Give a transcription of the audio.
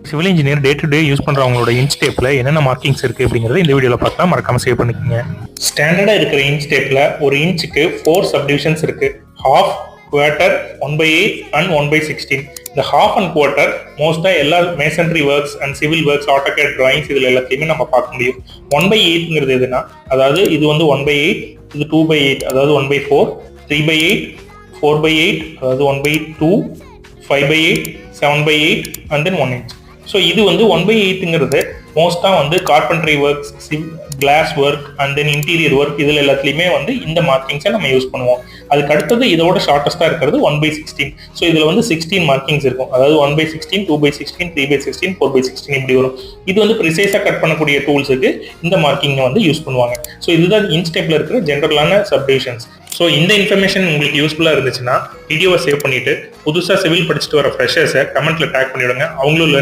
Civil engineer day to day use பண்றவங்களோட inch டேப்ல என்னென்ன மார்க்கிங்ஸ் இருக்கு அப்படிங்கறத இந்த வீடியோல பார்க்கலாம். மறக்காம சேவ் பண்ணிக்கோங்க. ஸ்டாண்டர்டா இருக்கிற இன்ச் டேப்ல ஒரு இன்ச்சுக்கு 4 சப்டிவிஷன்ஸ் இருக்கு. Half, quarter, 1/8 and 1/16. இந்த ஹாஃப் அண்ட் குவார்ட்டர் மோஸ்டா எல்லா masonry works and civil works, AutoCAD drawings இதுல எல்லாத்தையுமே நம்ம பார்க்க முடியும். 1/8ங்கிறது எதுனா, அதாவது இது வந்து 1/8, இது 2/8 அதாவது 1/4, 3/8, 4/8 அதாவது 1/2, 5/8, 7/8 and then 1 inch. ஸோ இது வந்து 1/8ங்கிறது மோஸ்டா வந்து carpentry works, glass work and then interior work இதுல எல்லாத்துலயுமே வந்து இந்த மார்க்கிங்ஸை நம்ம யூஸ் பண்ணுவோம். அதுக்கு அடுத்தது இதோட ஷார்ட்டஸ்டா இருக்கிறது 1/16. ஸோ இதுல வந்து 16 மார்க்கிங்ஸ் இருக்கும். அதாவது 1/16, 2/16, 3/16, 4/16 இப்படி வரும். இது வந்து ப்ரிசைஸா கட் பண்ணக்கூடிய டூல்ஸுக்கு இந்த மார்க்கிங் வந்து யூஸ் பண்ணுவாங்க. ஸோ இதுதான் இன்ச் டேப்ல இருக்கிற ஜென்ரலான சப்டிவிஷன்ஸ். ஸோ இந்த இன்ஃபர்மேஷன் உங்களுக்கு யூஸ்ஃபுல்லா இருந்துச்சுன்னா வீடியோவை சேவ் பண்ணிட்டு புதுசா சிவில் படிச்சுட்டு வர ஃப்ரெஷர்ஸை கமெண்ட்ல டேக் பண்ணிவிடுங்க. அவங்களும்